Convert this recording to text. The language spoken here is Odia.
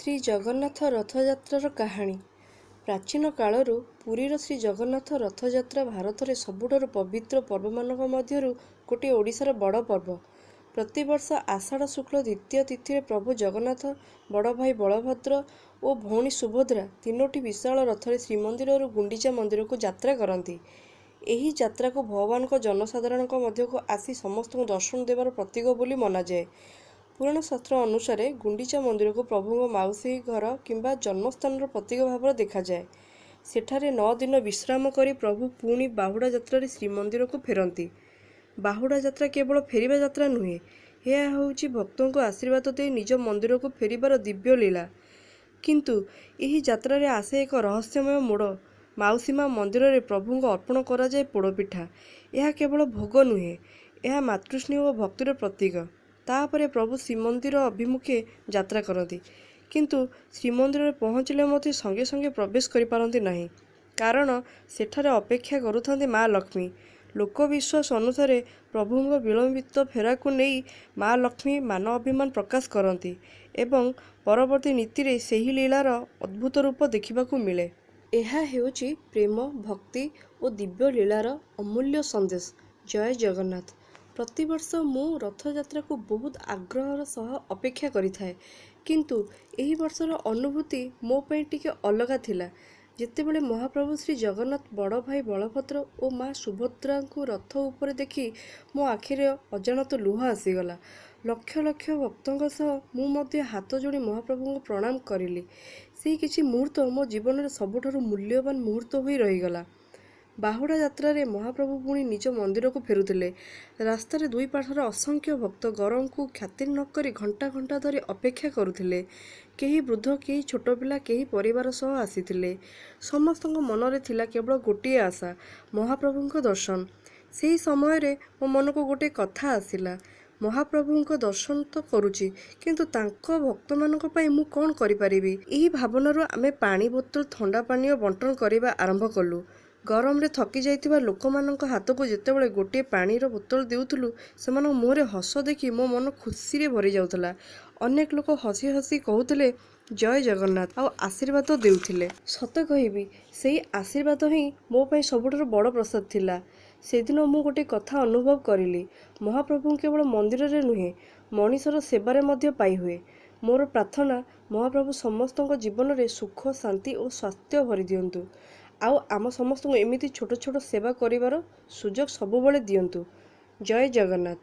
ଶ୍ରୀ ଜଗନ୍ନାଥ ରଥଯାତ୍ରାର କାହାଣୀ। ପ୍ରାଚୀନ କାଳରୁ ପୁରୀର ଶ୍ରୀ ଜଗନ୍ନାଥ ରଥଯାତ୍ରା ଭାରତରେ ସବୁଠାରୁ ପବିତ୍ର ପର୍ବମାନଙ୍କ ମଧ୍ୟରୁ ଗୋଟିଏ ଓଡ଼ିଶାର ବଡ଼ ପର୍ବ। ପ୍ରତିବର୍ଷ ଆଷାଢ଼ ଶୁକ୍ଳ ଦ୍ୱିତୀୟ ତିଥିରେ ପ୍ରଭୁ ଜଗନ୍ନାଥ, ବଡ଼ ଭାଇ ବଳଭଦ୍ର ଓ ଭଉଣୀ ସୁଭଦ୍ରା ତିନୋଟି ବିଶାଳ ରଥରେ ଶ୍ରୀମନ୍ଦିରରୁ ଗୁଣ୍ଡିଚା ମନ୍ଦିରକୁ ଯାତ୍ରା କରନ୍ତି। ଏହି ଯାତ୍ରାକୁ ଭଗବାନଙ୍କ ଜନସାଧାରଣଙ୍କ ମଧ୍ୟକୁ ଆସି ସମସ୍ତଙ୍କୁ ଦର୍ଶନ ଦେବାର ପ୍ରତୀକ ବୋଲି ମନାଯାଏ। ପୁରାଣ ଶାସ୍ତ୍ର ଅନୁସାରେ ଗୁଣ୍ଡିଚା ମନ୍ଦିରକୁ ପ୍ରଭୁଙ୍କ ମାଉସୀ ଘର କିମ୍ବା ଜନ୍ମସ୍ଥାନର ପ୍ରତୀକ ଭାବରେ ଦେଖାଯାଏ। ସେଠାରେ 9 ଦିନ ବିଶ୍ରାମ କରି ପ୍ରଭୁ ପୁଣି ବାହୁଡ଼ା ଯାତ୍ରାରେ ଶ୍ରୀମନ୍ଦିରକୁ ଫେରନ୍ତି। ବାହୁଡ଼ା ଯାତ୍ରା କେବଳ ଫେରିବା ଯାତ୍ରା ନୁହେଁ, ଏହା ହେଉଛି ଭକ୍ତଙ୍କୁ ଆଶୀର୍ବାଦ ଦେଇ ନିଜ ମନ୍ଦିରକୁ ଫେରିବାର ଦିବ୍ୟ ଲୀଳା। କିନ୍ତୁ ଏହି ଯାତ୍ରାରେ ଆସେ ଏକ ରହସ୍ୟମୟ ମୋଡ଼। ମାଉସୀ ମା ମନ୍ଦିରରେ ପ୍ରଭୁଙ୍କୁ ଅର୍ପଣ କରାଯାଏ ପୋଡ଼ପିଠା। ଏହା କେବଳ ଭୋଗ ନୁହେଁ, ଏହା ମାତୃସ୍ନେହ ଓ ଭକ୍ତିର ପ୍ରତୀକ। ତାପରେ ପ୍ରଭୁ ଶ୍ରୀମନ୍ଦିର ଅଭିମୁଖେ ଯାତ୍ରା କରନ୍ତି, କିନ୍ତୁ ଶ୍ରୀମନ୍ଦିରରେ ପହଞ୍ଚିଲେ ମଧ୍ୟ ସଙ୍ଗେ ସଙ୍ଗେ ପ୍ରବେଶ କରିପାରନ୍ତି ନାହିଁ, କାରଣ ସେଠାରେ ଅପେକ୍ଷା କରୁଥାନ୍ତି ମା ଲକ୍ଷ୍ମୀ। ଲୋକବିଶ୍ୱାସ ଅନୁସାରେ ପ୍ରଭୁଙ୍କ ବିଳମ୍ବିତ ଫେରାକୁ ନେଇ ମା ଲକ୍ଷ୍ମୀ ମାନ ଅଭିମାନ ପ୍ରକାଶ କରନ୍ତି ଏବଂ ପରବର୍ତ୍ତୀ ନୀତିରେ ସେହି ଲୀଳାର ଅଦ୍ଭୁତ ରୂପ ଦେଖିବାକୁ ମିଳେ। ଏହା ହେଉଛି ପ୍ରେମ, ଭକ୍ତି ଓ ଦିବ୍ୟ ଲୀଳାର ଅମୂଲ୍ୟ ସନ୍ଦେଶ। ଜୟ ଜଗନ୍ନାଥ। ପ୍ରତିବର୍ଷ ମୁଁ ରଥଯାତ୍ରାକୁ ବହୁତ ଆଗ୍ରହର ସହ ଅପେକ୍ଷା କରିଥାଏ, କିନ୍ତୁ ଏହି ବର୍ଷର ଅନୁଭୂତି ମୋ ପାଇଁ ଟିକେ ଅଲଗା ଥିଲା। ଯେତେବେଳେ ମହାପ୍ରଭୁ ଶ୍ରୀ ଜଗନ୍ନାଥ, ବଡ଼ ଭାଇ ବଳଭଦ୍ର ଓ ମା ସୁଭଦ୍ରାଙ୍କୁ ରଥ ଉପରେ ଦେଖି ମୋ ଆଖିରେ ଅଜାଣତ ଲୁହ ଆସିଗଲା। ଲକ୍ଷ ଲକ୍ଷ ଭକ୍ତଙ୍କ ସହ ମୁଁ ମଧ୍ୟ ହାତ ଯୋଡ଼ି ମହାପ୍ରଭୁଙ୍କୁ ପ୍ରଣାମ କରିଲି। ସେହି କିଛି ମୁହୂର୍ତ୍ତ ମୋ ଜୀବନରେ ସବୁଠାରୁ ମୂଲ୍ୟବାନ ମୁହୂର୍ତ୍ତ ହୋଇ ରହିଗଲା। ବାହୁଡ଼ା ଯାତ୍ରାରେ ମହାପ୍ରଭୁ ପୁଣି ନିଜ ମନ୍ଦିରକୁ ଫେରୁଥିଲେ। ରାସ୍ତାରେ ଦୁଇ ପାର୍ଶ୍ୱରେ ଅସଂଖ୍ୟ ଭକ୍ତ ଗରମକୁ ଖାତିର ନ କରି ଘଣ୍ଟା ଘଣ୍ଟା ଧରି ଅପେକ୍ଷା କରୁଥିଲେ। କେହି ବୃଦ୍ଧ, କେହି ଛୋଟ ପିଲା, କେହି ପରିବାର ସହ ଆସିଥିଲେ। ସମସ୍ତଙ୍କ ମନରେ ଥିଲା କେବଳ ଗୋଟିଏ ଆଶା, ମହାପ୍ରଭୁଙ୍କ ଦର୍ଶନ। ସେହି ସମୟରେ ମୋ ମନକୁ ଗୋଟିଏ କଥା ଆସିଲା, ମହାପ୍ରଭୁଙ୍କ ଦର୍ଶନ ତ କରୁଛି, କିନ୍ତୁ ତାଙ୍କ ଭକ୍ତମାନଙ୍କ ପାଇଁ ମୁଁ କ'ଣ କରିପାରିବି? ଏହି ଭାବନାରୁ ଆମେ ପାଣି ବୋତଲ, ଥଣ୍ଡା ପାନୀୟ ବଣ୍ଟନ କରିବା ଆରମ୍ଭ କଲୁ। ଗରମରେ ଥକି ଯାଇଥିବା ଲୋକମାନଙ୍କ ହାତକୁ ଯେତେବେଳେ ଗୋଟିଏ ପାଣିର ବୋତଲ ଦେଉଥିଲୁ, ସେମାନଙ୍କ ମୁହଁରେ ହସ ଦେଖି ମୋ ମନ ଖୁସିରେ ଭରି ଯାଉଥିଲା। ଅନେକ ଲୋକ ହସି ହସି କହୁଥିଲେ ଜୟ ଜଗନ୍ନାଥ ଆଉ ଆଶୀର୍ବାଦ ଦେଉଥିଲେ। ସତ କହିବି, ସେହି ଆଶୀର୍ବାଦ ହିଁ ମୋ ପାଇଁ ସବୁଠାରୁ ବଡ଼ ପ୍ରସାଦ ଥିଲା। ସେଦିନ ମୁଁ ଗୋଟିଏ କଥା ଅନୁଭବ କରିଲି, ମହାପ୍ରଭୁଙ୍କୁ କେବଳ ମନ୍ଦିରରେ ନୁହେଁ, ମଣିଷର ସେବାରେ ମଧ୍ୟ ପାଇହୁଏ। ମୋର ପ୍ରାର୍ଥନା, ମହାପ୍ରଭୁ ସମସ୍ତଙ୍କ ଜୀବନରେ ସୁଖ, ଶାନ୍ତି ଓ ସ୍ୱାସ୍ଥ୍ୟ ଭରି ଦିଅନ୍ତୁ, ଆଉ ଆମ ସମସ୍ତଙ୍କୁ ଏମିତି ଛୋଟ ଛୋଟ ସେବା କରିବାର ସୁଯୋଗ ସବୁବେଳେ ଦିଅନ୍ତୁ। ଜୟ ଜଗନ୍ନାଥ।